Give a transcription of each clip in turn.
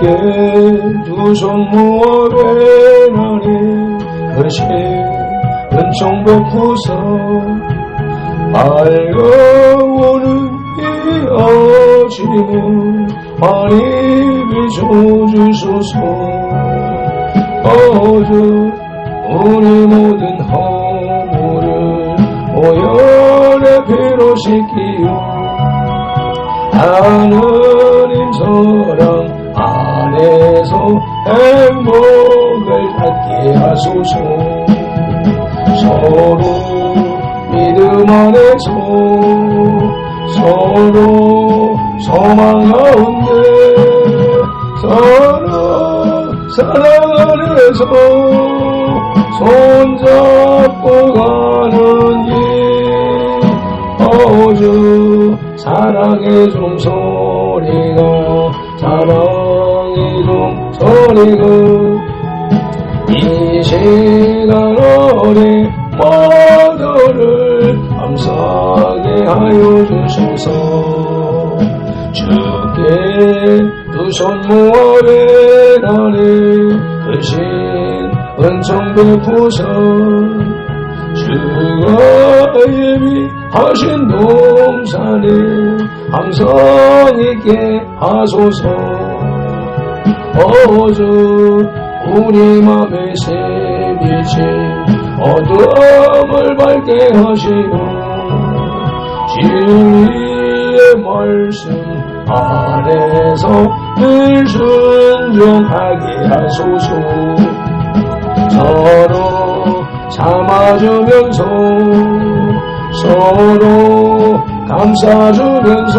주께 두 손 모아 배나니 그시 은총 베푸사 밝아오는 이 아침을 많이 비춰주소서. 어저 우리 모든 허물을 오연의 피로 씻기요 하느님 사랑 안에서 행복을 갖게 하소서. 서로 믿음 안에서 서로 소망 가운데 서로 사랑 안에서 손잡고 가는 길 어주 사랑의 종소리가 사랑의 종소리가 이 시간 어린 모두를 감사하게 하여 주소서. 주께 두 손 모아 배나니 크신 은총 베푸사 주가 예비하신 동산에 항상 있게 하소서. 어저 우리 맘의 새빛이 어둠을 밝게 하시고 진리의 말씀 안에서 늘 순종하게 하소서. 서로 참아주면서 서로 감싸주면서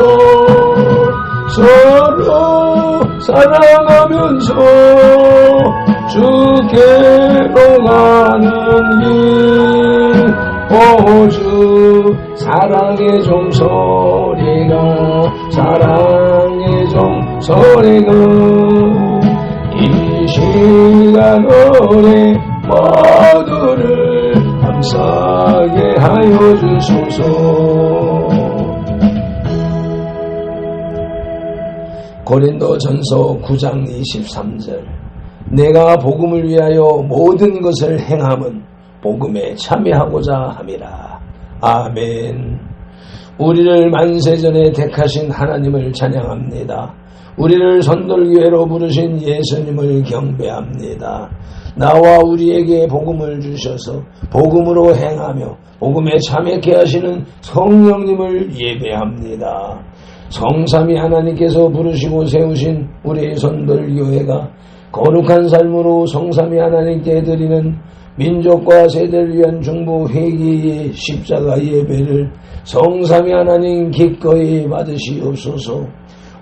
서로 사랑하면서 주께로 가는 길 오주 사랑의 종소리가 사랑의 종소리가 이 시간 오래 모두를 감사하게 하여 주소서. 고린도전서 9장 23절 내가 복음을 위하여 모든 것을 행함은 복음에 참여하고자 함이라. 아멘. 우리를 만세전에 택하신 하나님을 찬양합니다. 우리를 선돌교회로 부르신 예수님을 경배합니다. 나와 우리에게 복음을 주셔서 복음으로 행하며 복음에 참여케 하시는 성령님을 예배합니다. 성삼위 하나님께서 부르시고 세우신 우리 선돌교회가 거룩한 삶으로 성삼위 하나님께 드리는 민족과 세대를 위한 중보 회개의 십자가 예배를 성삼위 하나님 기꺼이 받으시옵소서.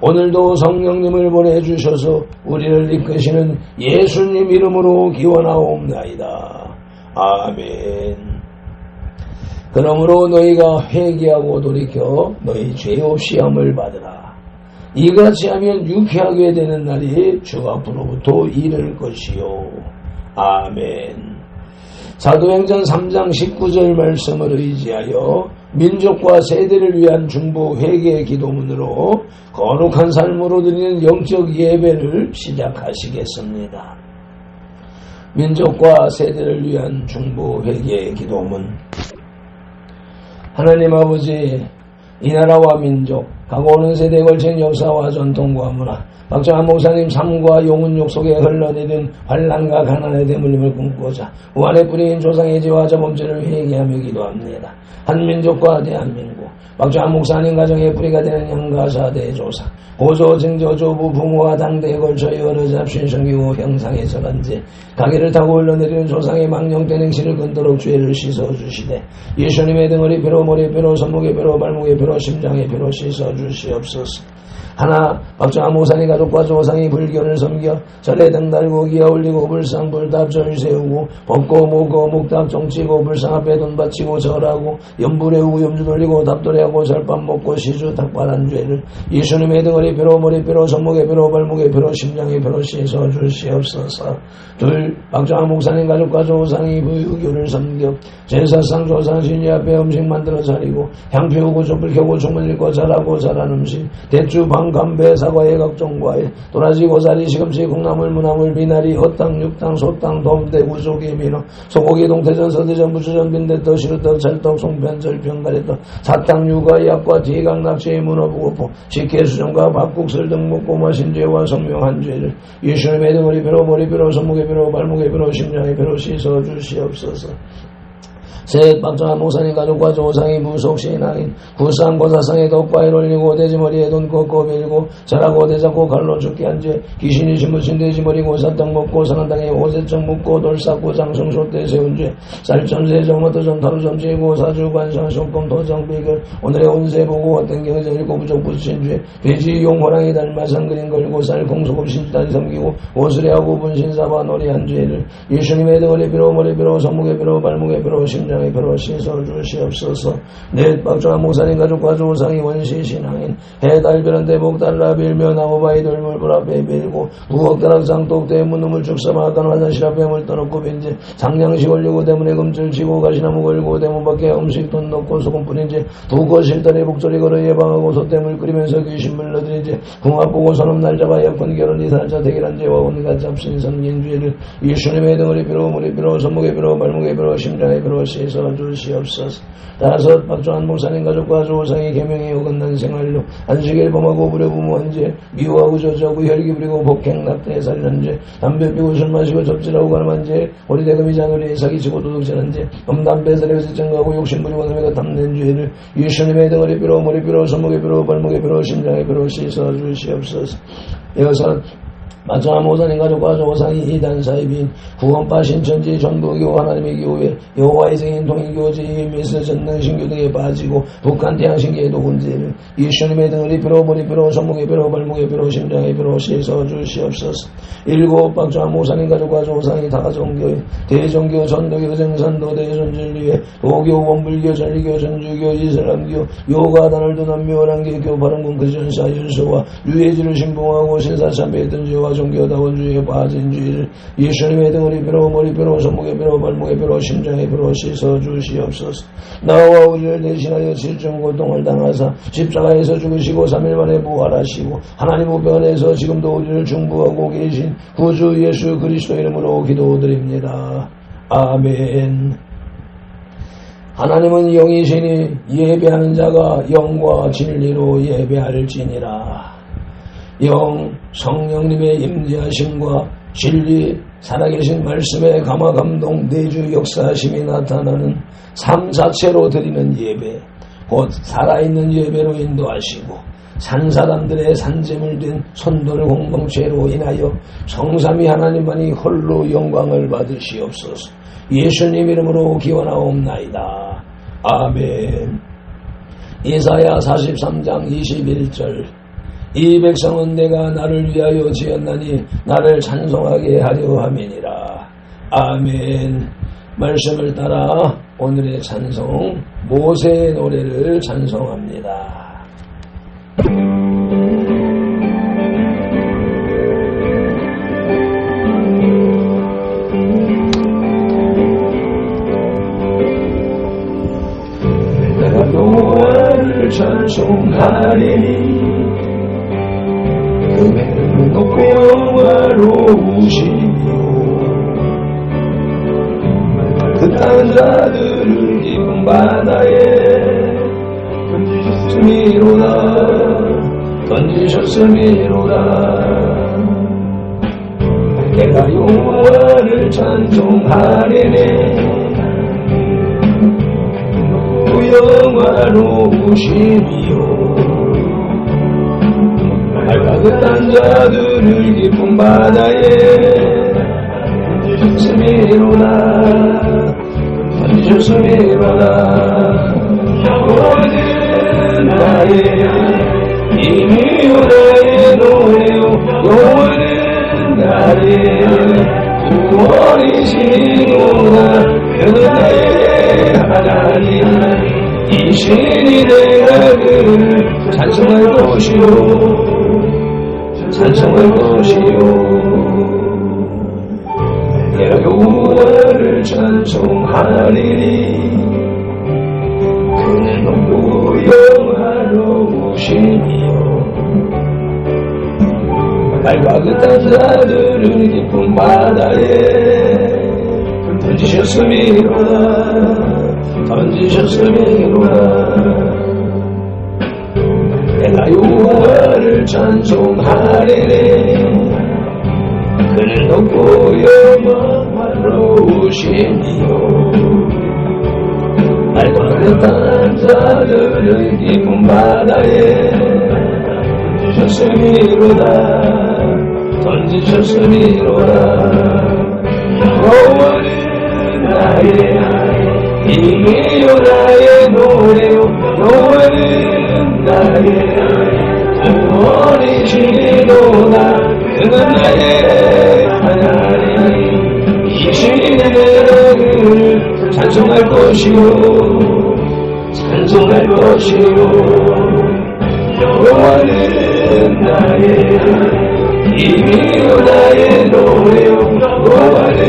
오늘도 성령님을 보내주셔서 우리를 이끄시는 예수님 이름으로 기원하옵나이다. 아멘. 그러므로 너희가 회개하고 돌이켜 너희 죄업 시험을 받으라. 이같이 하면 유쾌하게 되는 날이 주 앞으로부터 이를 것이요. 아멘. 사도행전 3장 19절 말씀을 의지하여 민족과 세대를 위한 중보 회개 기도문으로 거룩한 삶으로 드리는 영적 예배를 시작하시겠습니다. 민족과 세대를 위한 중보 회개 기도문. 하나님 아버지, 이 나라와 민족, 가고오는 세대에 걸친 역사와 전통과 문화, 박정환 목사님 삶과 용은욕 속에 흘러내린 환난과 가난의 대물림을 꿈꾸자 우한에 뿌린 조상의 죄와 저범죄를 회개하며 기도합니다. 한민족과 대한민국, 박정환 목사님 가정의 뿌리가 되는 양가사 대조상, 고조, 증조, 조부, 부모와 당대에 걸쳐 여러 잡신 성기고 형상의 저간제, 가게를 타고 흘러내리는 조상의 망령된 행실을 끊도록 죄를 씻어주시되 예수님의 등허리 뼈로 머리뼈로 손목의 뼈로 발목의 뼈로 심장의 뼈로 씻어주시옵소서. 하나 박정환 목사님 가족과 조상이 불교를 섬겨 절에 등 달고 기어 올리고 불상 불답 절 세우고 법고 모고 목답 정치고 불상 앞에 돈 바치고 절하고 염불 해우고 염주 돌리고 답돌이하고 절밥 먹고 시주 닭발한 죄를 예수님의 등허리 뼈로 머리뼈로 손목의 뼈로 발목의 뼈로 심장의 뼈로 씻어 주시옵소서. 둘 박정환 목사님 가족과 조상이 불교를 섬겨 제사상 조상 신이 앞에 음식 만들어 차리고 향 피우고 촛불 켜고 주문 읽고 잘하고 잘한 음식 대추 방 생선, 감배, 사과의 각종 과일, 도라지, 고사리, 시금치, 콩나물, 무나물, 미나리, 헛당, 육당, 소당, 돔대, 우소기, 민어, 소고기, 동태전, 서대전, 무추전, 빈대떡, 시루떡, 찰떡, 송편, 절편, 가래떡, 사탕, 육아, 약과, 뒤강, 낙지, 문어, 부고포, 식혜, 수정과 밥국술 등 먹고 마신 죄와 성명한 죄를 예수님의 등허리 펴로 머리 펴로 손목에 펴로 발목에 펴로 심장에 펴로 씻어 주시옵소서. 셋 박정한 목사님 가족과 조상이 무속신앙인 구상 고사상에 덕바위를 올리고 돼지머리에 돈 꺾고 밀고 자라고 대잡고 갈로 죽게 한 죄 귀신이 신부친 돼지머리 고사땅 먹고 상한 땅에 호세정 묻고 돌쌓고 장성소 때 세운 죄 쌀점 세정 머터점 타루점 제고 사주 관상 손금 도장 비결 오늘의 운세 보고 어떤 경제 일곱 부족 붙인 죄 돼지 용 호랑이 닮아상 그림 걸고 쌀 공소금 신주다리 섬기고 오수레하고 분신사바 놀이한 죄를 예수님의 등허리 펴로 머리 펴로 손목에 펴로 발목에 펴로 심장 펴로 씻어 주시옵소서. 넷 박정한 목사님 가족과 조상이 원시신앙인 해달별한 대복달라 빌며 나무바위 돌물 불 앞에 빌고 부엌다락상 똑대 문우물 축사마악한 화장실 앞에 물 떠놓고 빈지 상냥식 올리고 대문에 금줄 치고 가시나무 걸고 대문 밖에 음식 돈 넣고 소금 뿌린지 두거 실달에 복소리 걸어 예방하고 솥대물 끓이면서 귀신물 넣어드린지 궁합 보고 손음 날 잡아 약혼 결혼 이살자 대결한 죄와 온갖 잡신 섬긴 죄를 예수님의 등허리 펴로 머리 펴로 손목에 펴로 발목에 펴로 심장에 펴로 씻어 주시옵소서. 다섯 박정한 목사님 가족과 조상이 계명에 어긋난 생활로 안식일 범하고 부려부모한 죄 미워하고 저주하고 혈기 부리고 폭행 낙태 살인한 죄 담배 피고 술 마시고 접질하고 가늠한 죄 오리대금이 자놀이 사기치고 도둑질한 죄 음담배 살에서 증가하고 욕심 부리고 남에게 탐낸 죄를 예수님의 등허리 펴로 머리 펴로 손목에 펴로 발목에 펴로 심장에 펴로 씻어 주시옵소서. 여섯 박정한 목사님 가족과 조상이 이단 사입인 구원파 신천지 전도교 하나님의 교회 여호와의 증인 통일교 제임에서 전능신교 등에 빠지고 북한 태양신교에도 군제를 예수님의 등허리 펴로 머리 펴로 손목에 펴로 발목에 펴로 심장에 펴로 씻어 주시옵소서. 일곱 박정한 목사님 가족과 조상이 다종교인 대종교 전도교 정산도 대전진리회 도교 원불교 전리교 전주교 이슬람교 요가단을 둔 남묘란계교 바른군 그전사 윤수와 유해지를 신봉하고 신사참배했던 죄와 종교다원주의에 빠진 죄를 예수님의 등허리 펴로 머리 펴로 손목에 펴로 발목에 펴로 심장에 펴로 씻어 주시옵소서. 나와 우리를 대신하여 실종 고통을 당하사 십자가에서 죽으시고 3일 만에 부활하시고 하나님 우편에서 지금도 우리를 중보하고 계신 구주 예수 그리스도 이름으로 기도드립니다. 아멘. 하나님은 영이시니 예배하는 자가 영과 진리로 예배할지니라. 영 성령님의 임재하심과 진리 살아계신 말씀의 감화 감동 내주 역사하심이 나타나는 삶 자체로 드리는 예배 곧 살아있는 예배로 인도하시고 산사람들의 산재물 된 선돌 공동체로 인하여 성삼위 하나님만이 홀로 영광을 받으시옵소서. 예수님 이름으로 기원하옵나이다. 아멘. 이사야 43장 21절 이 백성은 내가 나를 위하여 지었나니 나를 찬송하게 하려 함이니라. 아멘. 말씀을 따라 오늘의 찬송 모세의 노래를 찬송합니다. 내가 여호와를 찬송하리니 그는 높고 영화로우시며 그 땅 자들을 깊은 바다에 던지셨음이로다. 내가 여호와를 찬송하리니 그 영화로우시며 그 땅 자들을 깊은 바다에 던지셨음이로다. 여호와는 나의 힘이 나의 노래요. 여호와는 나의 구원이시로다. 그는 나의 하나님 이 신이 내가 그를 찬송할 것이요 찬송할 것이요. 내가 여호와를 찬송하리니 그는 높고 영화로우시며 말과 그딴 자들을 깊은 바다에 던지셨음이로다. 내가 여호와를 찬송하리니 그는 높고 영원하시니요. 말과 그딴 자들을 깊은 바다에 던지셨음이로다. 여호와는 나의 힘이요 나의 노래요. 여호와는 나의 구원이시로다. 그는 나의 하나님. 이 시대를 찬송할 것이요 여호와는 나의 힘이요 나의 노래요. 여호와는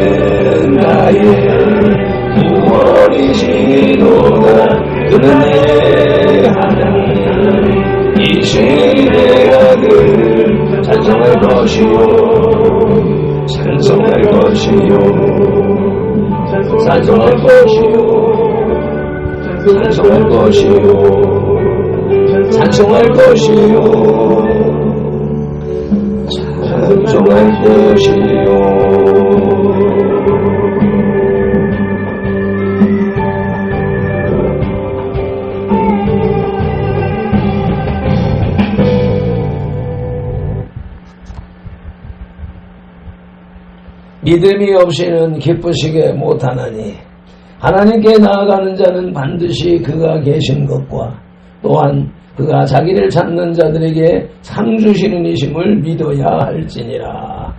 나의 구원이시로다. 그는 내 하나님. 이 시대가 그를 찬송할 것이요 믿음이 없이는 기쁘시게 못하나니 하나님께 나아가는 자는 반드시 그가 계신 것과 또한 그가 자기를 찾는 자들에게 상 주시는 이심을 믿어야 할지니라.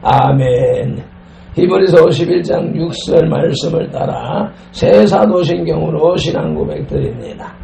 아멘. 히브리서 11장 6절 말씀을 따라 새 사도신경으로 신앙 고백드립니다.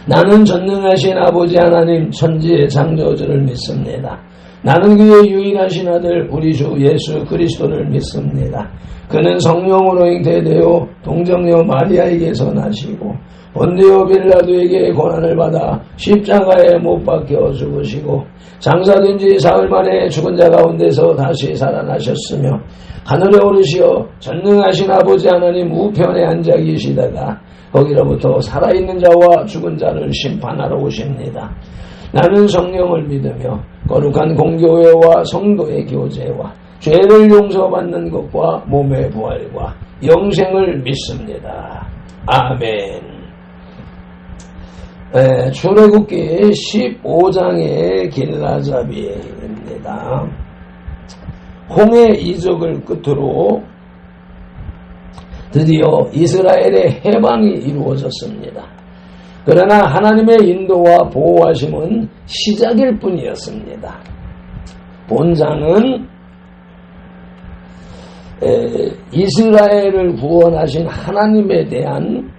나는 전능하신 아버지 하나님 천지의 창조주를 믿습니다. 나는 그의 유일하신 아들 우리 주 예수 그리스도를 믿습니다. 그는 성령으로 잉태되어 동정녀 마리아에게서 나시고 본디오 빌라도에게 고난을 받아 십자가에 못 박혀 죽으시고 장사된 지 사흘 만에 죽은 자 가운데서 다시 살아나셨으며 하늘에 오르시어 전능하신 아버지 하나님 우편에 앉아 계시다가 거기로부터 살아있는 자와 죽은 자를 심판하러 오십니다. 나는 성령을 믿으며 거룩한 공교회와 성도의 교제와 죄를 용서받는 것과 몸의 부활과 영생을 믿습니다. 아멘. 출애굽기 15장의 길라잡이입니다. 홍해 이적을 끝으로 드디어 이스라엘의 해방이 이루어졌습니다. 그러나 하나님의 인도와 보호하심은 시작일 뿐이었습니다. 본장은 이스라엘을 구원하신 하나님에 대한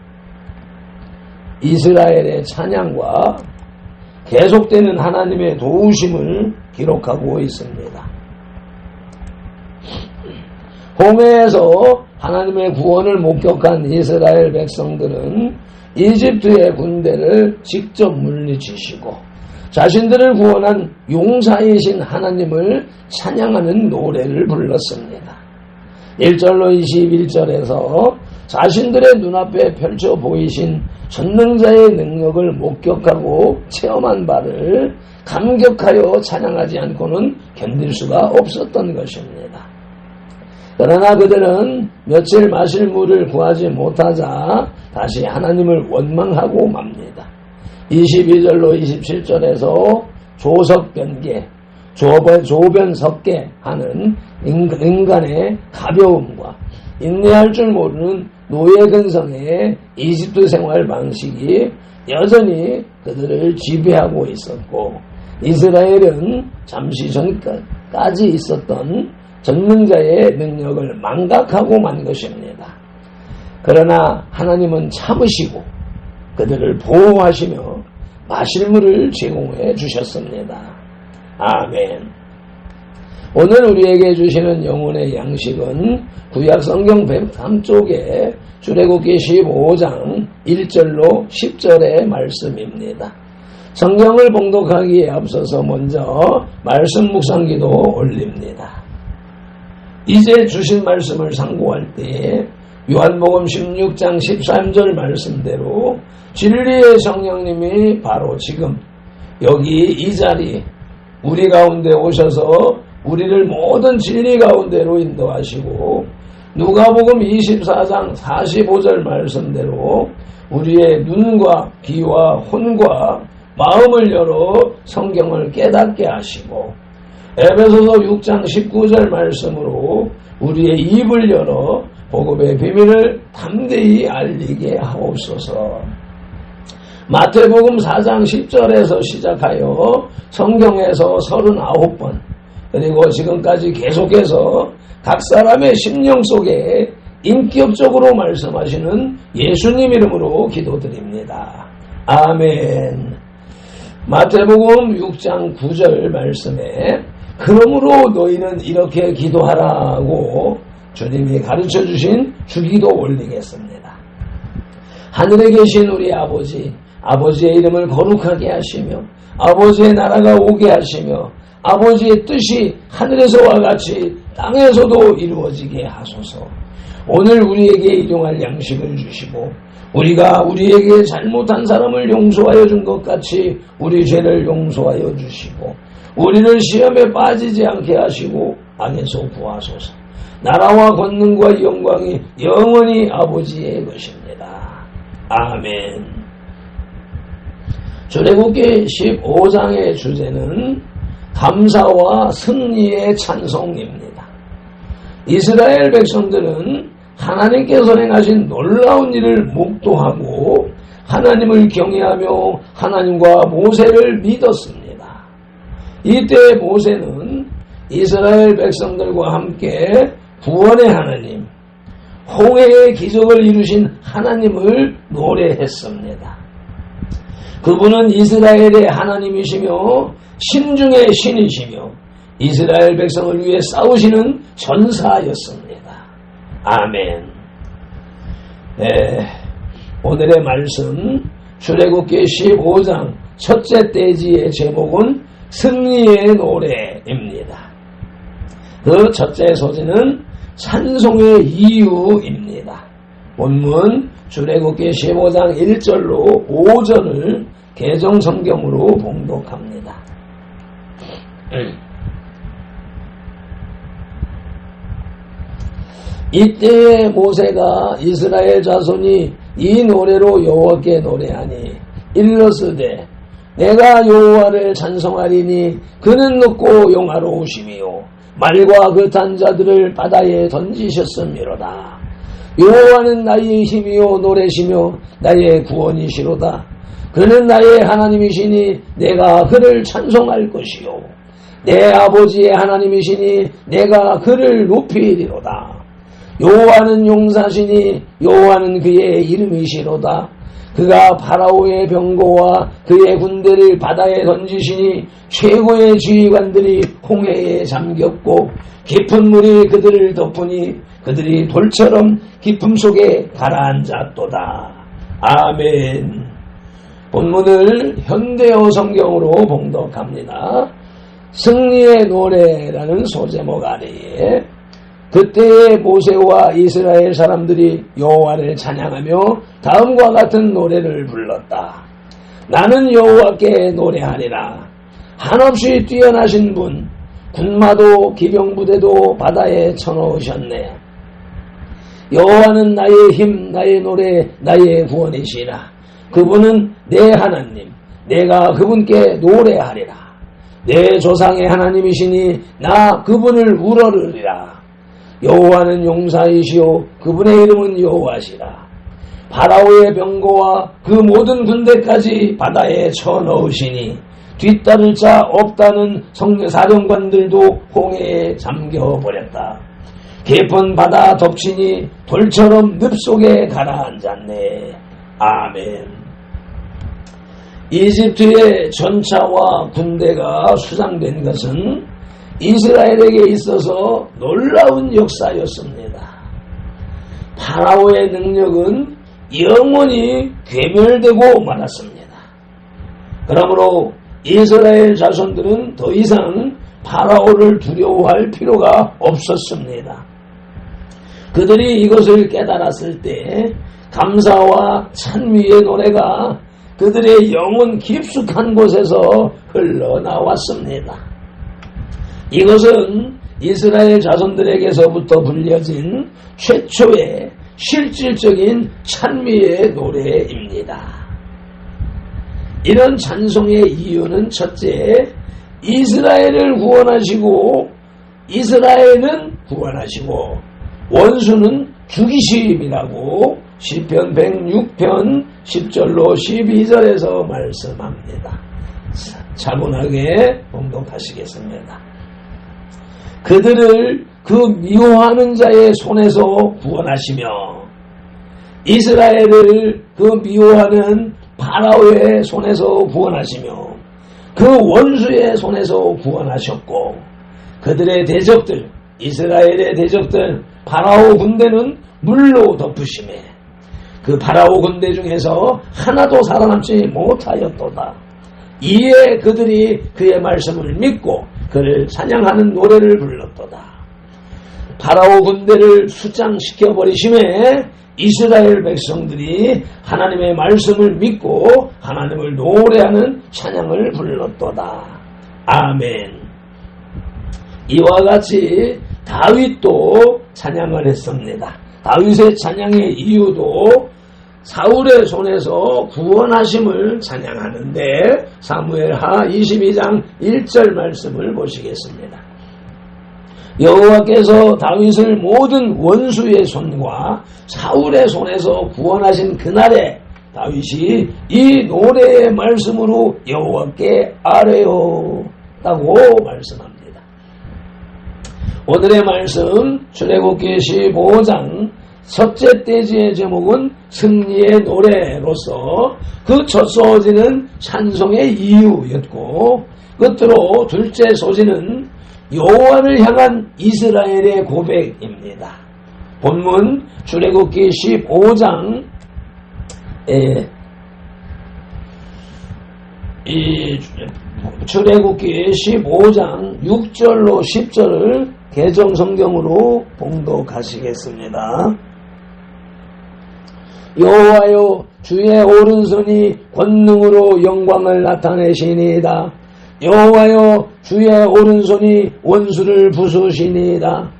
이스라엘의 찬양과 계속되는 하나님의 도우심을 기록하고 있습니다. 홍해에서 하나님의 구원을 목격한 이스라엘 백성들은 이집트의 군대를 직접 물리치시고 자신들을 구원한 용사이신 하나님을 찬양하는 노래를 불렀습니다. 1절로 21절에서 자신들의 눈앞에 펼쳐 보이신 전능자의 능력을 목격하고 체험한 바를 감격하여 찬양하지 않고는 견딜 수가 없었던 것입니다. 그러나 그들은 며칠 마실 물을 구하지 못하자 다시 하나님을 원망하고 맙니다. 22절로 27절에서 조석변계, 조변석계 하는 인간의 가벼움과 인내할 줄 모르는 노예근성의 이집트 생활 방식이 여전히 그들을 지배하고 있었고 이스라엘은 잠시 전까지 있었던 전능자의 능력을 망각하고 만 것입니다. 그러나 하나님은 참으시고 그들을 보호하시며 마실 물을 제공해 주셨습니다. 아멘. 오늘 우리에게 주시는 영혼의 양식은 구약 성경 103쪽에 출애굽기 15장 1절로 10절의 말씀입니다. 성경을 봉독하기에 앞서서 먼저 말씀 묵상기도 올립니다. 이제 주신 말씀을 상고할 때에 요한복음 16장 13절 말씀대로 진리의 성령님이 바로 지금 여기 이 자리 우리 가운데 오셔서 우리를 모든 진리 가운데로 인도하시고 누가복음 24장 45절 말씀대로 우리의 눈과 귀와 혼과 마음을 열어 성경을 깨닫게 하시고 에베소서 6장 19절 말씀으로 우리의 입을 열어 복음의 비밀을 담대히 알리게 하옵소서. 마태복음 4장 10절에서 시작하여 성경에서 39번 그리고 지금까지 계속해서 각 사람의 심령 속에 인격적으로 말씀하시는 예수님 이름으로 기도드립니다. 아멘. 마태복음 6장 9절 말씀에 그러므로 너희는 이렇게 기도하라고 주님이 가르쳐주신 주기도 올리겠습니다. 하늘에 계신 우리 아버지, 아버지의 이름을 거룩하게 하시며 아버지의 나라가 오게 하시며 아버지의 뜻이 하늘에서와 같이 땅에서도 이루어지게 하소서. 오늘 우리에게 일용할 양식을 주시고 우리가 우리에게 잘못한 사람을 용서하여 준 것 같이 우리 죄를 용서하여 주시고 우리를 시험에 빠지지 않게 하시고 악에서 구하소서. 나라와 권능과 영광이 영원히 아버지의 것입니다. 아멘. 출애굽기 15장의 주제는 감사와 승리의 찬송입니다. 이스라엘 백성들은 하나님께서 행하신 놀라운 일을 목도하고 하나님을 경외하며 하나님과 모세를 믿었습니다. 이때 모세는 이스라엘 백성들과 함께 구원의 하나님, 홍해의 기적을 이루신 하나님을 노래했습니다. 그분은 이스라엘의 하나님이시며 신중의 신이시며 이스라엘 백성을 위해 싸우시는 전사였습니다. 아멘. 네, 오늘의 말씀 출애굽기 15장 첫째 떼지의 제목은 승리의 노래입니다. 그 첫째 소재는 찬송의 이유입니다. 본문 출애굽기 15장 1절로 5절을 개정성경으로 봉독합니다. 이때에 모세가 이스라엘 자손이 이 노래로 여호와께 노래하니 일러스되 내가 여호와를 찬송하리니 그는 높고 영화로우심이요 말과 그 탄 자들을 바다에 던지셨음이로다. 여호와는 나의 힘이요 노래시며 나의 구원이시로다. 그는 나의 하나님이시니 내가 그를 찬송할 것이요 내 아버지의 하나님이시니 내가 그를 높이리로다. 여호와는 용사시니 여호와는 그의 이름이시로다. 그가 파라오의 병거와 그의 군대를 바다에 던지시니 최고의 지휘관들이 홍해에 잠겼고 깊은 물이 그들을 덮으니 그들이 돌처럼 깊음 속에 가라앉았도다. 아멘. 본문을 현대어 성경으로 봉독합니다. 승리의 노래라는 소제목 아래에 그때의 모세와 이스라엘 사람들이 여호와를 찬양하며 다음과 같은 노래를 불렀다. 나는 여호와께 노래하리라. 한없이 뛰어나신 분, 군마도 기병부대도 바다에 쳐넣으셨네. 여호와는 나의 힘, 나의 노래, 나의 구원이시라. 그분은 내 하나님, 내가 그분께 노래하리라. 내 조상의 하나님이시니 나 그분을 우러르리라. 여호와는 용사이시오 그분의 이름은 여호와시라. 파라오의 병거와 그 모든 군대까지 바다에 쳐넣으시니 뒤따를 자 없다는 사령관들도 홍해에 잠겨버렸다. 깊은 바다 덮치니 돌처럼 늪 속에 가라앉았네. 아멘. 이집트의 전차와 군대가 수장된 것은 이스라엘에게 있어서 놀라운 역사였습니다. 파라오의 능력은 영원히 괴멸되고 말았습니다. 그러므로 이스라엘 자손들은 더 이상 파라오를 두려워할 필요가 없었습니다. 그들이 이것을 깨달았을 때 감사와 찬미의 노래가 그들의 영혼 깊숙한 곳에서 흘러나왔습니다. 이것은 이스라엘 자손들에게서부터 불려진 최초의 실질적인 찬미의 노래입니다. 이런 찬송의 이유는 첫째, 이스라엘을 구원하시고 이스라엘은 구원하시고 원수는 죽이심이라고 시편 106편 10절로 12절에서 말씀합니다. 차분하게 봉독하시겠습니다. 그들을 그 미워하는 자의 손에서 구원하시며 이스라엘을 그 미워하는 파라오의 손에서 구원하시며 그 원수의 손에서 구원하셨고 그들의 대적들, 이스라엘의 대적들 파라오 군대는 물로 덮으심에 그 파라오 군대 중에서 하나도 살아남지 못하였도다. 이에 그들이 그의 말씀을 믿고 그를 찬양하는 노래를 불렀도다. 파라오 군대를 수장시켜버리심에 이스라엘 백성들이 하나님의 말씀을 믿고 하나님을 노래하는 찬양을 불렀도다. 아멘. 이와 같이 다윗도 찬양을 했습니다. 다윗의 찬양의 이유도 사울의 손에서 구원하심을 찬양하는데 사무엘하 22장 1절 말씀을 보시겠습니다. 여호와께서 다윗을 모든 원수의 손과 사울의 손에서 구원하신 그날에 다윗이 이 노래의 말씀으로 여호와께 아뢰었다고 말씀합니다. 오늘의 말씀 출애굽기 15장 첫째 떼지의 제목은 승리의 노래로서 그 첫 소지는 찬송의 이유였고 끝으로 둘째 소지는 여호와를 향한 이스라엘의 고백입니다. 본문 출애굽기 15장 출애굽기 15장 6절로 10절을 개정성경으로 봉독하시겠습니다. 여호와여 주의 오른손이 권능으로 영광을 나타내시니이다. 여호와여 주의 오른손이 원수를 부수시니이다.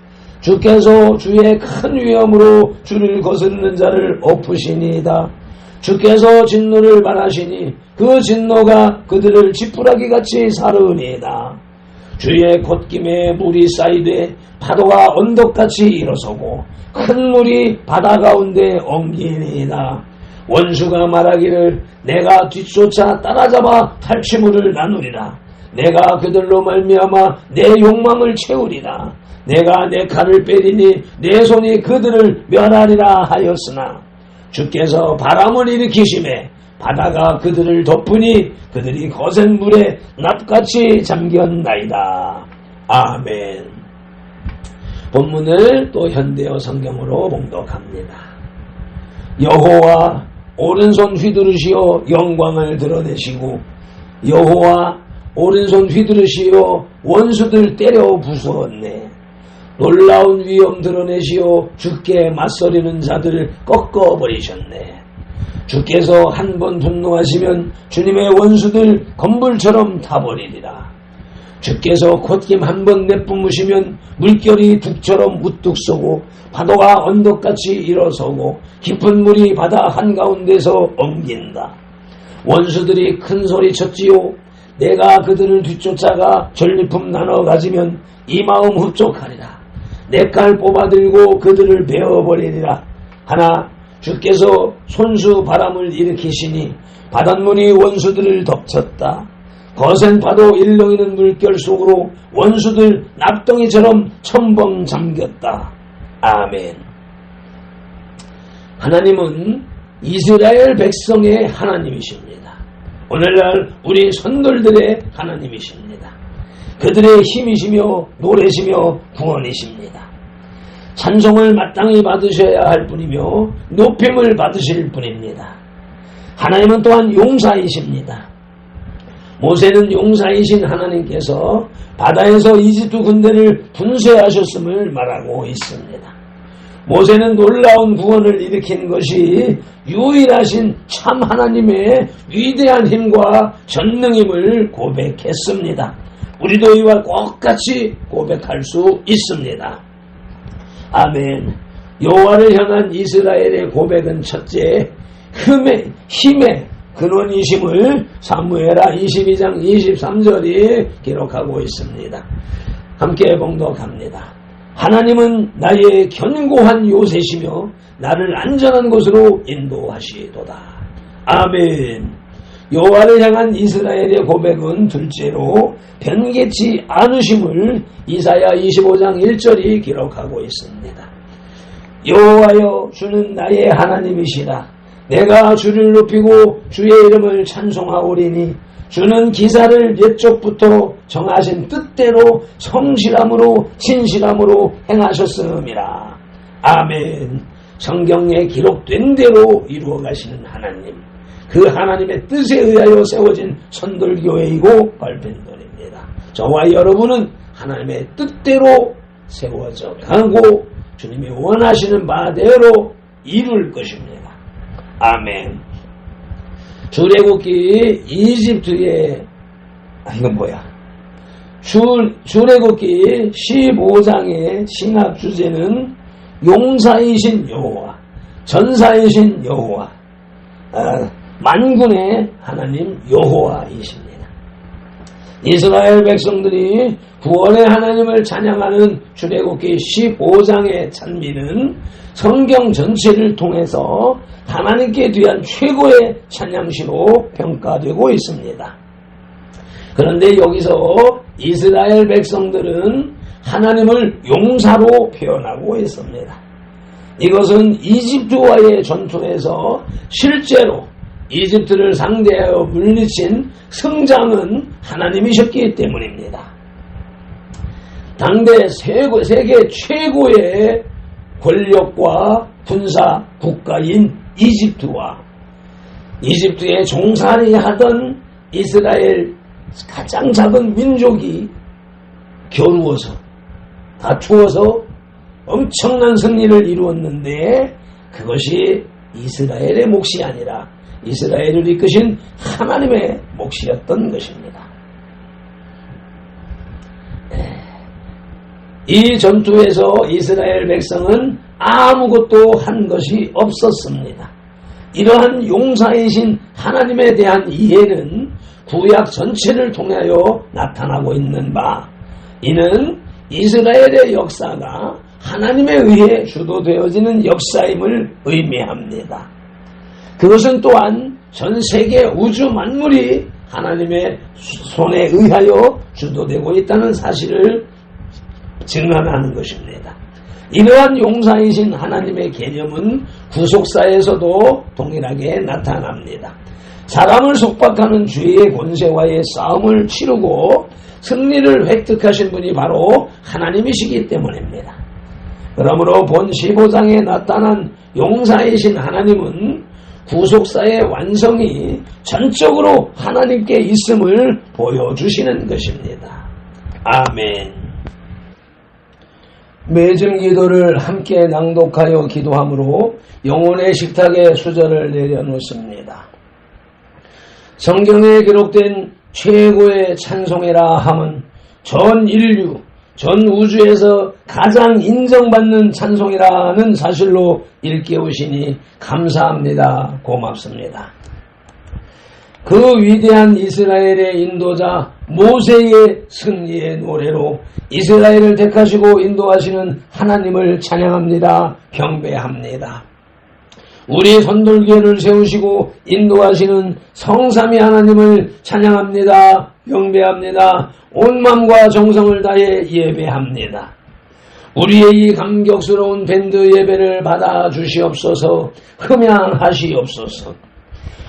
주께서 주의 큰 위엄으로 주를 거스르는 자를 엎으시니이다. 주께서 진노를 말하시니 그 진노가 그들을 지푸라기같이 사르니이다. 주의 콧김에 물이 쌓이되 파도가 언덕같이 일어서고 큰 물이 바다 가운데 엉기니이다. 원수가 말하기를 내가 뒤쫓아 따라잡아 탈취물을 나누리라. 내가 그들로 말미암아 내 욕망을 채우리라. 내가 내 칼을 빼리니 내 손이 그들을 멸하리라 하였으나 주께서 바람을 일으키심에 바다가 그들을 덮으니 그들이 거센 물에 납같이 잠겼나이다. 아멘. 본문을 또 현대어 성경으로 봉독합니다. 여호와 오른손 휘두르시어 영광을 드러내시고 여호와 오른손 휘두르시어 원수들 때려 부수었네. 놀라운 위엄 드러내시어 주께 맞서리는 자들을 꺾어버리셨네. 주께서 한 번 분노하시면 주님의 원수들 건불처럼 타버리리라. 주께서 콧김 한 번 내뿜으시면 물결이 둑처럼 우뚝 쏘고 파도가 언덕같이 일어서고 깊은 물이 바다 한가운데서 엉긴다. 원수들이 큰 소리 쳤지요. 내가 그들을 뒤쫓아가 전리품 나눠 가지면 이 마음 흡족하리라. 내 칼 뽑아들고 그들을 베어버리리라. 하나 주께서 손수 바람을 일으키시니 바닷물이 원수들을 덮쳤다. 거센 파도 일렁이는 물결 속으로 원수들 납덩이처럼 첨벙 잠겼다. 아멘. 하나님은 이스라엘 백성의 하나님이십니다. 오늘날 우리 선돌들의 하나님이십니다. 그들의 힘이시며 노래시며 구원이십니다. 찬송을 마땅히 받으셔야 할 뿐이며 높임을 받으실 분입니다. 하나님은 또한 용사이십니다. 모세는 용사이신 하나님께서 바다에서 이집트 군대를 분쇄하셨음을 말하고 있습니다. 모세는 놀라운 구원을 일으킨 것이 유일하신 참 하나님의 위대한 힘과 전능임을 고백했습니다. 우리도 이와 똑같이 고백할 수 있습니다. 아멘. 여호와를 향한 이스라엘의 고백은 첫째, 힘의 근원이심을 사무엘하 22장 23절이 기록하고 있습니다. 함께 봉독합니다. 하나님은 나의 견고한 요새시며 나를 안전한 곳으로 인도하시도다. 아멘. 여호와를 향한 이스라엘의 고백은 둘째로 변개치 않으심을 이사야 25장 1절이 기록하고 있습니다. 여호와여, 주는 나의 하나님이시라. 내가 주를 높이고 주의 이름을 찬송하오리니 주는 기사를 옛적부터 정하신 뜻대로 성실함으로 신실함으로 행하셨음이라. 아멘. 성경에 기록된 대로 이루어 가시는 하나님, 그 하나님의 뜻에 의하여 세워진 선돌교회이고 발펜돌입니다. 저와 여러분은 하나님의 뜻대로 세워져 가고 주님이 원하시는 바대로 이룰 것입니다. 아멘. 출애굽기 이집트의 이건 뭐야? 출애굽기 15장의 신학 주제는 용사이신 여호와, 전사이신 여호와, 만군의 하나님 여호와이십니다. 이스라엘 백성들이 구원의 하나님을 찬양하는 출애굽기 15장의 찬미는 성경 전체를 통해서 하나님께 대한 최고의 찬양시로 평가되고 있습니다. 그런데 여기서 이스라엘 백성들은 하나님을 용사로 표현하고 있습니다. 이것은 이집트와의 전투에서 실제로 이집트를 상대하여 물리친 승장은 하나님이셨기 때문입니다. 당대 세계 최고의 권력과 군사 국가인 이집트와 이집트에 종살이 하던 이스라엘 가장 작은 민족이 겨루어서 다투어서 엄청난 승리를 이루었는데 그것이 이스라엘의 몫이 아니라 이스라엘을 이끄신 하나님의 몫이었던 것입니다. 이 전투에서 이스라엘 백성은 아무것도 한 것이 없었습니다. 이러한 용사이신 하나님에 대한 이해는 구약 전체를 통하여 나타나고 있는 바, 이는 이스라엘의 역사가 하나님에 의해 주도되어지는 역사임을 의미합니다. 그것은 또한 전 세계 우주 만물이 하나님의 손에 의하여 주도되고 있다는 사실을 증언하는 것입니다. 이러한 용사이신 하나님의 개념은 구속사에서도 동일하게 나타납니다. 사람을 속박하는 죄의 권세와의 싸움을 치르고 승리를 획득하신 분이 바로 하나님이시기 때문입니다. 그러므로 본 15장에 나타난 용사이신 하나님은 구속사의 완성이 전적으로 하나님께 있음을 보여주시는 것입니다. 아멘. 매점 기도를 함께 낭독하여 기도함으로 영혼의 식탁에 수저를 내려놓습니다. 성경에 기록된 최고의 찬송이라 함은 전 인류, 전 우주에서 가장 인정받는 찬송이라는 사실로 일깨우시니 감사합니다. 고맙습니다. 그 위대한 이스라엘의 인도자 모세의 승리의 노래로 이스라엘을 택하시고 인도하시는 하나님을 찬양합니다. 경배합니다. 우리 선돌교회를 세우시고 인도하시는 성삼위 하나님을 찬양합니다. 경배합니다. 온 마음과 정성을 다해 예배합니다. 우리의 이 감격스러운 밴드 예배를 받아 주시옵소서. 흠양하시옵소서.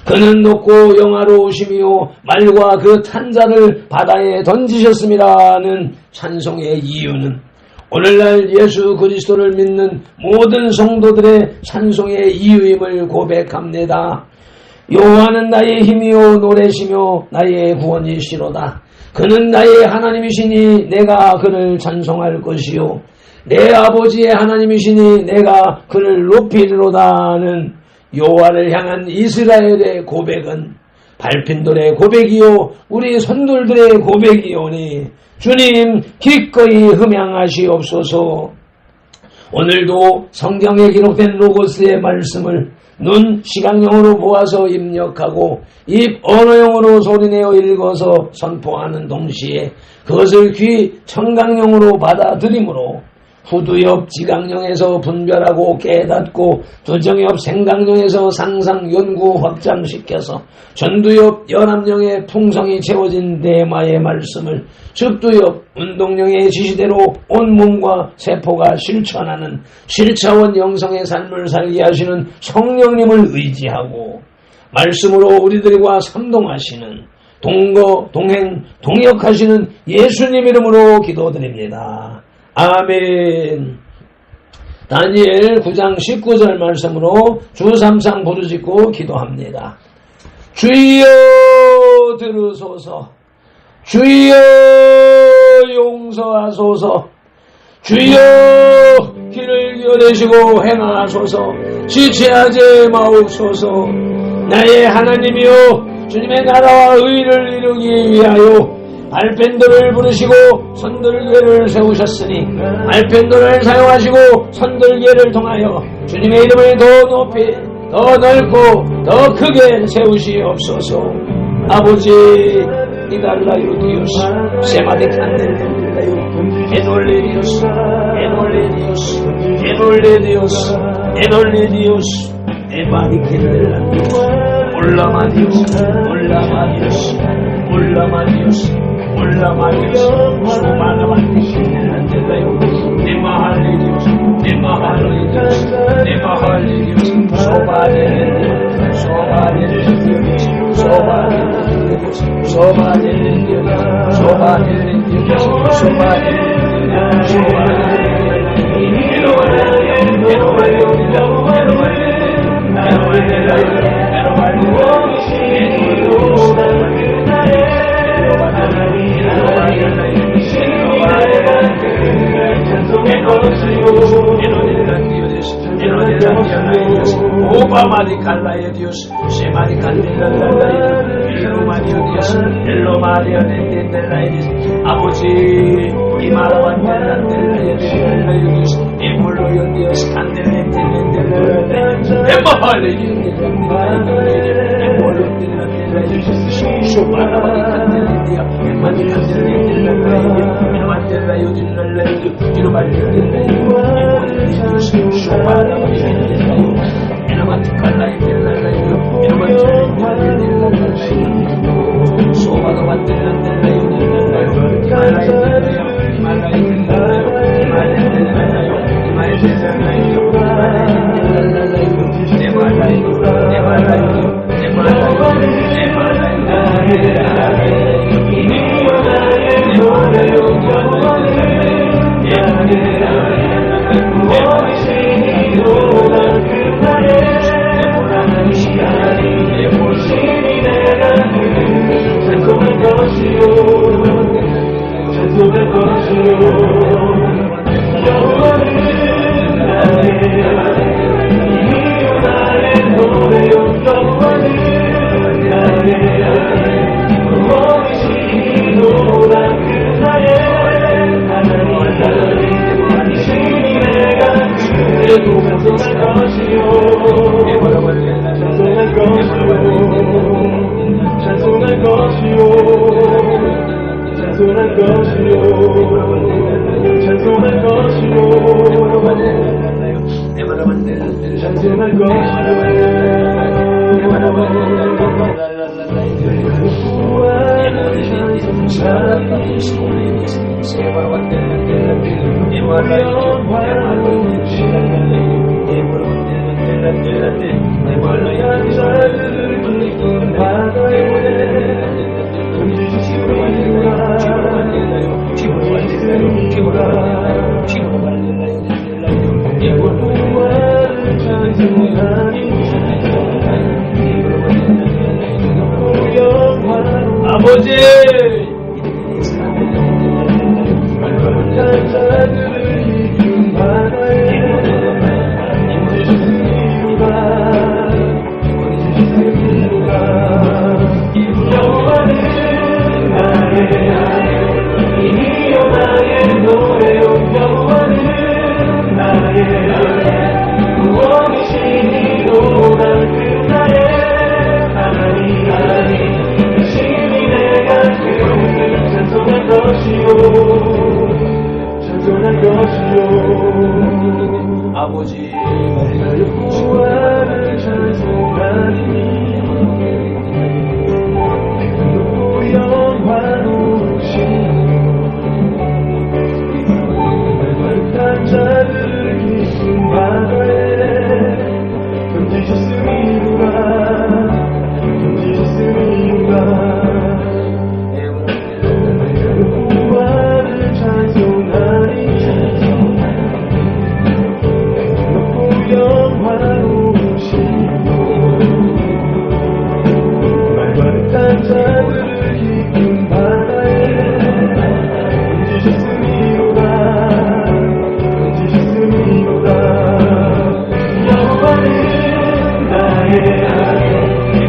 그는 높고 영화로우시며 말과 그 탄자를 바다에 던지셨음이라는 찬송의 이유는 오늘날 예수 그리스도를 믿는 모든 성도들의 찬송의 이유임을 고백합니다. 여호와는 나의 힘이요 노래시며 나의 구원이시로다. 그는 나의 하나님이시니 내가 그를 찬송할 것이요 내 아버지의 하나님이시니 내가 그를 높이리로다는 여호와를 향한 이스라엘의 고백은 발핀돌의 고백이요 우리 선돌들의 고백이오니 주님 기꺼이 흠양하시옵소서. 오늘도 성경에 기록된 로고스의 말씀을 눈 시각용으로 보아서 입력하고 입 언어용으로 소리내어 읽어서 선포하는 동시에 그것을 귀 청각용으로 받아들이므로 후두엽 지각용에서 분별하고 깨닫고 두정엽 생각용에서 상상 연구 확장시켜서 전두엽 연합용의 풍성이 채워진 대마의 말씀을 즉두엽 운동용의 지시대로 온몸과 세포가 실천하는 실차원 영성의 삶을 살게 하시는 성령님을 의지하고 말씀으로 우리들과 삼동하시는 동거 동행 동역하시는 예수님 이름으로 기도드립니다. 아멘. 다니엘 9장 19절 말씀으로 주삼상 부르짖고 기도합니다. 주여 들으소서. 주여 용서하소서. 주여 길을 열으시고 행하소서. 지체하지 마옵소서. 나의 하나님이여 주님의 나라와 의를 이루기 위하여 알펜도를 부르시고 선돌궤를 세우셨으니 알펜도를 사용하시고 선돌궤를 통하여 주님의 이름을 더 높이 더 넓고 더 크게 세우시옵소서. 아버지 이달라요 디오스 세마데칸델레라요 에놀레디오스 에놀레디오스 에놀레디오스 에놀레디오스 에마디켄델라디오스 올라마디오스 올라마디오스 올라마디오스 올라마디오스 소마나마디오스 네마할레디오스 네마할레디오스 네마할레디오스 소마데레디오스 소마데레디오스 소마데레디오스 소마데레디오스 소마데레디오스 오바마디칼라의 디오스 세마디칼딜라라이 일로마디오 디오스 일로마디오 덴델라이디스 아버지 이마라반델라델라이 디오스 이몰로요 디오스 칸델렌델렌델라이 에마할레디오스 쇼바라바디칸델렌디아 에마디칸델렌델라이 에마델라요 딜랄라이 이로발레델라이 Thank you. 아버지 여호와를 찬송하리니 높고 영화로우신 멸망한 자를 기쁜 바다에 던지셨음이로다 여호와를 찬송하리니 높고 영화로우시고 말괄탄 자들을 깊은 바다에 던지셨음이로다 여호와는 나의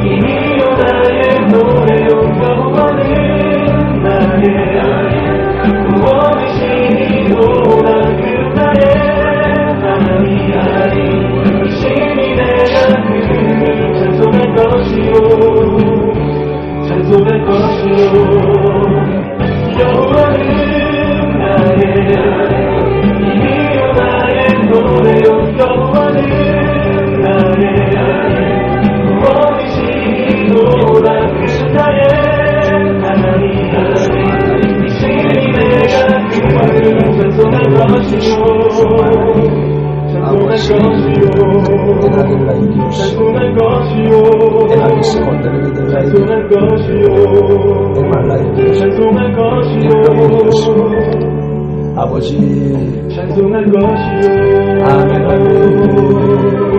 힘이요 나의 노래요 여호와는 나의 구원이시니로다 그 나의 하나님 이시니 내가 그를 찬송할 것이요 여호와는 나의 힘이요 나의 노래요 여호와는 나의 구원이시니로다 그 나의 하나님 이시니 내가 그를 찬송할 것이요 에나겔라 이리오시 에나미스 건드르게들라 이리오시 에말라 이리오시 이리오시 아버지 아멘 아멘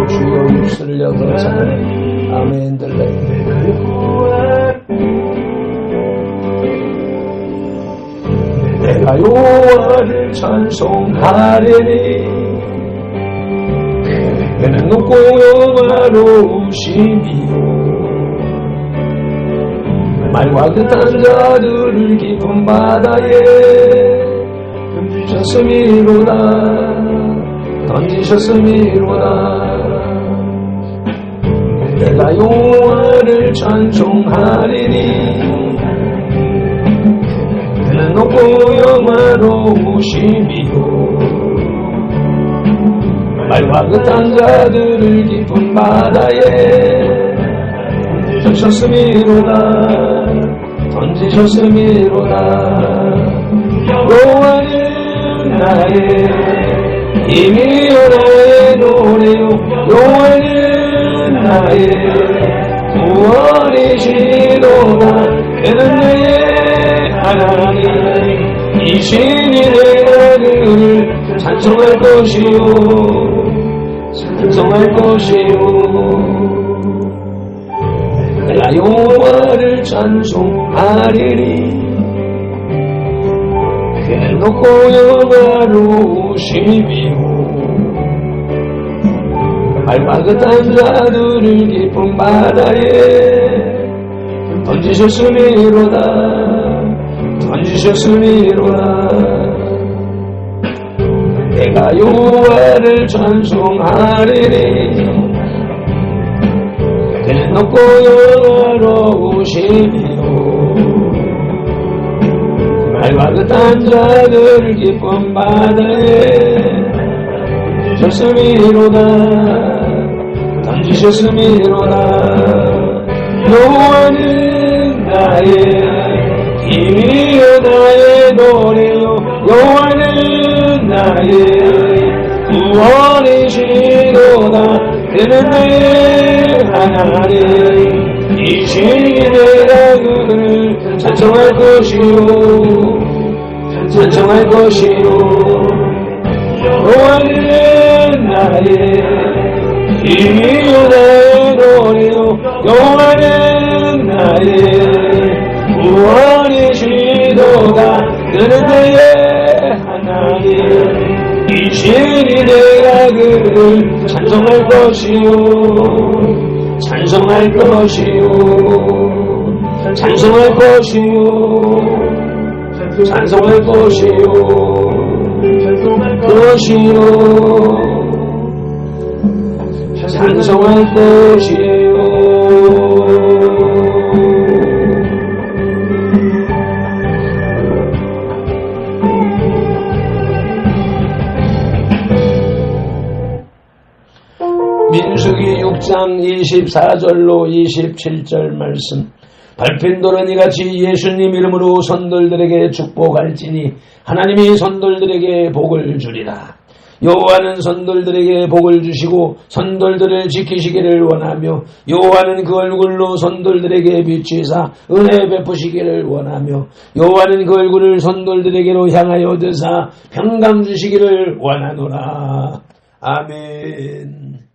주여 입술을 열어 찬양해 아멘 내가 여호와를 찬송하리니 그는 높고 영화로우시니요 말과 뜻한 자들을 깊은 바다에 던지셨음이로다 내가 여호와를 찬송하리니 그는 높고 영화로우시니요 말과 뜻한 자들을 깊은 바다에 던지셨음이로다 여호와는 나의 힘이요 나의 노래요 여호와는 나의 구원이시로다 그는 나의 하나님 이시니 내가 그를 찬송할 것이요 내가 여호와를 찬송하리니 그는 높고 영화로우시며 말과 뜻한 자들을 깊은 바다에 던지셨음이로다 내가 여호와를 찬송하리니 그는 높고 영화로우시며 말과 뜻한 자들을 깊은 바다에 던지셨음이로다 여호와는 나의 힘이요 나의 노래요 여호와는 나의 구원이시로다 그는 나의 하나님 이시니 내가 그를 찬송할 것이요 여호와는 나의 힘이요 나의 노래요 여호와는 나의 구원이시도다 그는 나의 하나님 이시니 내가 그를 찬송할 것이요 6장 24절로 27절 말씀. 밟힌 돌은 이같이 예수님 이름으로 선돌들에게 축복할지니 하나님이 선돌들에게 복을 주리라. 여호와는 선돌들에게 복을 주시고 선돌들을 지키시기를 원하며 여호와는 그 얼굴로 선돌들에게 비추사 은혜 베푸시기를 원하며 여호와는 그 얼굴을 선돌들에게로 향하여 드사 평강 주시기를 원하노라. 아멘.